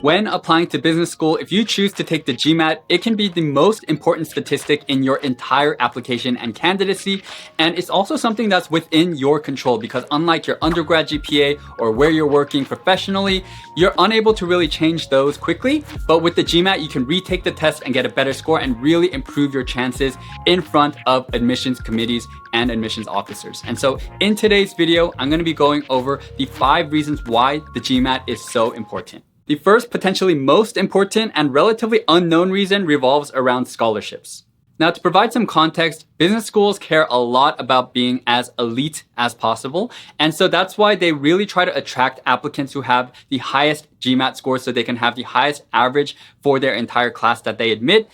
When applying to business school, if you choose to take the GMAT, it can be the most important statistic in your entire application and candidacy, and it's also something that's within your control because unlike your undergrad GPA or where you're working professionally, you're unable to really change those quickly, but with the GMAT, you can retake the test and get a better score and really improve your chances in front of admissions committees and admissions officers. And so in today's video, I'm going to be going over the 5 reasons why the GMAT is so important. The first, potentially most important and relatively unknown reason revolves around scholarships. Now, to provide some context, business schools care a lot about being as elite as possible. And so that's why they really try to attract applicants who have the highest GMAT scores so they can have the highest average for their entire class that they admit.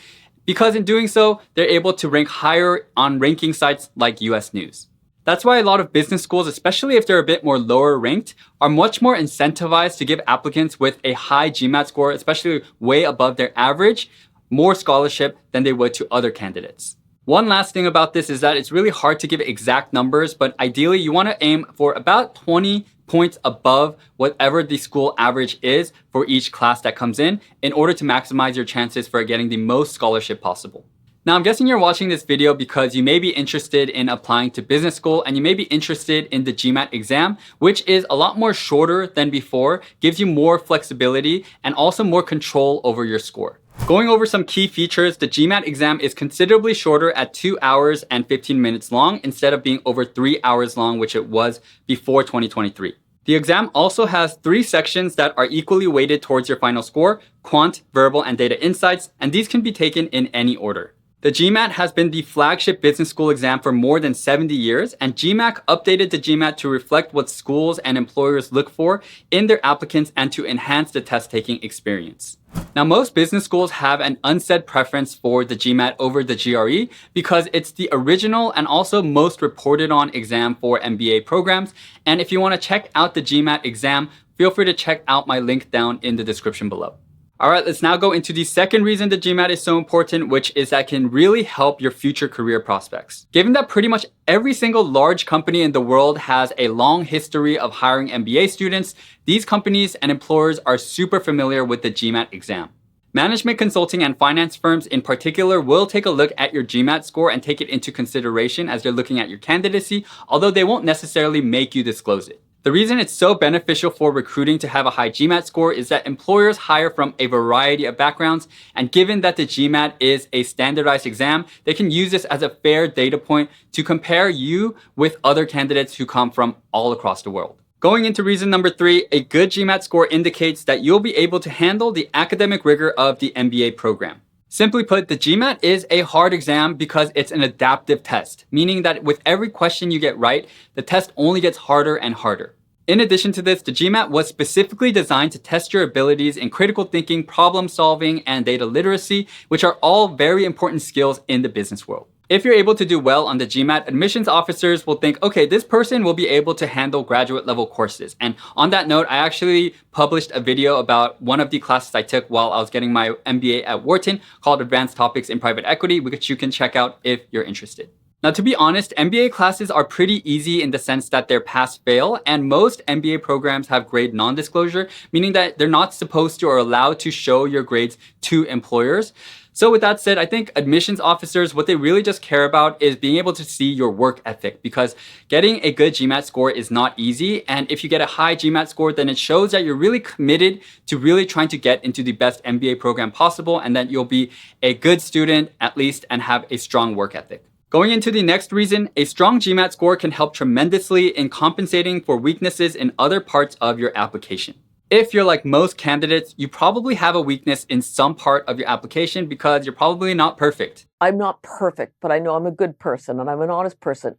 Because in doing so, they're able to rank higher on ranking sites like US News. That's why a lot of business schools, especially if they're a bit more lower ranked, are much more incentivized to give applicants with a high GMAT score, especially way above their average, more scholarship than they would to other candidates. One last thing about this is that it's really hard to give exact numbers, but ideally you want to aim for about 20 points above whatever the school average is for each class that comes in order to maximize your chances for getting the most scholarship possible. Now, I'm guessing you're watching this video because you may be interested in applying to business school and you may be interested in the GMAT exam, which is a lot more shorter than before, gives you more flexibility and also more control over your score. Going over some key features, the GMAT exam is considerably shorter at 2 hours and 15 minutes long instead of being over 3 hours long, which it was before 2023. The exam also has 3 sections that are equally weighted towards your final score: quant, verbal, and data insights, and these can be taken in any order. The GMAT has been the flagship business school exam for more than 70 years, and GMAT updated the GMAT to reflect what schools and employers look for in their applicants and to enhance the test-taking experience. Now, most business schools have an unsaid preference for the GMAT over the GRE because it's the original and also most reported on exam for MBA programs. And if you want to check out the GMAT exam, feel free to check out my link down in the description below. All right, let's now go into the second reason the GMAT is so important, which is that it can really help your future career prospects. Given that pretty much every single large company in the world has a long history of hiring MBA students, these companies and employers are super familiar with the GMAT exam. Management consulting and finance firms in particular will take a look at your GMAT score and take it into consideration as they're looking at your candidacy, although they won't necessarily make you disclose it. The reason it's so beneficial for recruiting to have a high GMAT score is that employers hire from a variety of backgrounds, and given that the GMAT is a standardized exam, they can use this as a fair data point to compare you with other candidates who come from all across the world. Going into reason number 3, a good GMAT score indicates that you'll be able to handle the academic rigor of the MBA program. Simply put, the GMAT is a hard exam because it's an adaptive test, meaning that with every question you get right, the test only gets harder and harder. In addition to this, the GMAT was specifically designed to test your abilities in critical thinking, problem solving, and data literacy, which are all very important skills in the business world. If you're able to do well on the GMAT, admissions officers will think, okay, this person will be able to handle graduate level courses. And on that note, I actually published a video about one of the classes I took while I was getting my MBA at Wharton called Advanced Topics in Private Equity, which you can check out if you're interested. Now, to be honest, MBA classes are pretty easy in the sense that they're pass-fail, and most MBA programs have grade non-disclosure, meaning that they're not supposed to or allowed to show your grades to employers. So with that said, I think admissions officers, what they really just care about is being able to see your work ethic, because getting a good GMAT score is not easy. And if you get a high GMAT score, then it shows that you're really committed to really trying to get into the best MBA program possible, and that you'll be a good student at least and have a strong work ethic. Going into the next reason, a strong GMAT score can help tremendously in compensating for weaknesses in other parts of your application. If you're like most candidates, you probably have a weakness in some part of your application because you're probably not perfect. I'm not perfect, but I know I'm a good person and I'm an honest person.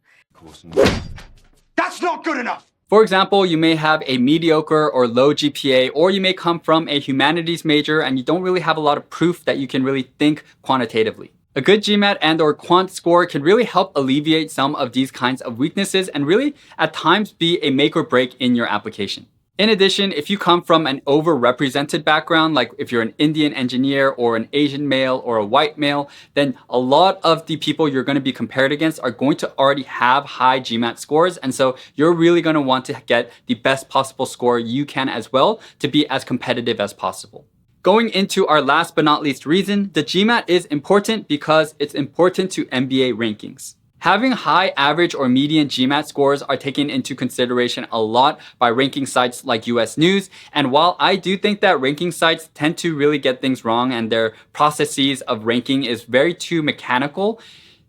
That's not good enough! For example, you may have a mediocre or low GPA, or you may come from a humanities major and you don't really have a lot of proof that you can really think quantitatively. A good GMAT and or quant score can really help alleviate some of these kinds of weaknesses and really at times be a make or break in your application. In addition, if you come from an overrepresented background, like if you're an Indian engineer or an Asian male or a white male, then a lot of the people you're going to be compared against are going to already have high GMAT scores. And so you're really going to want to get the best possible score you can as well to be as competitive as possible. Going into our last but not least reason, the GMAT is important because it's important to MBA rankings. Having high average or median GMAT scores are taken into consideration a lot by ranking sites like US News. And while I do think that ranking sites tend to really get things wrong and their processes of ranking is very too mechanical,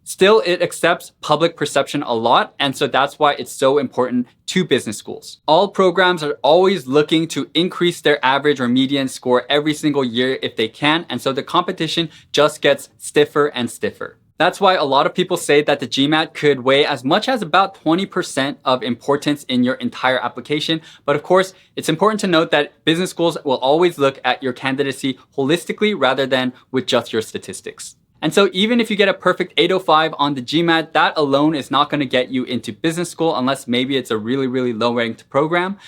still it accepts public perception a lot, and so that's why it's so important to business schools. All programs are always looking to increase their average or median score every single year if they can, and so the competition just gets stiffer and stiffer. That's why a lot of people say that the GMAT could weigh as much as about 20% of importance in your entire application. But of course, it's important to note that business schools will always look at your candidacy holistically rather than with just your statistics. And so even if you get a perfect 805 on the GMAT, that alone is not going to get you into business school unless maybe it's a really, really low ranked program.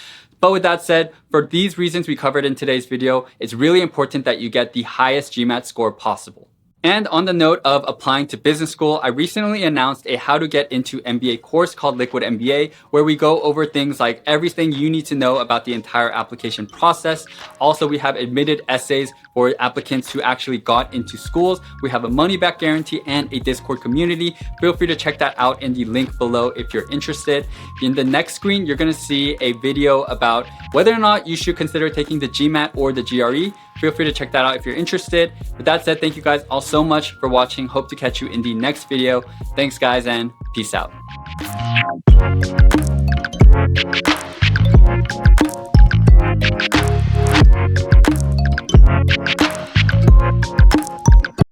But with that said, for these reasons we covered in today's video, it's really important that you get the highest GMAT score possible. And on the note of applying to business school, I recently announced a how to get into MBA course called Liquid MBA, where we go over things like everything you need to know about the entire application process. Also, we have admitted essays for applicants who actually got into schools. We have a money back guarantee and a Discord community. Feel free to check that out in the link below if you're interested. In the next screen, you're gonna see a video about whether or not you should consider taking the GMAT or the GRE. Feel free to check that out if you're interested. With that said, thank you guys all so much for watching. Hope to catch you in the next video. Thanks guys, and peace out.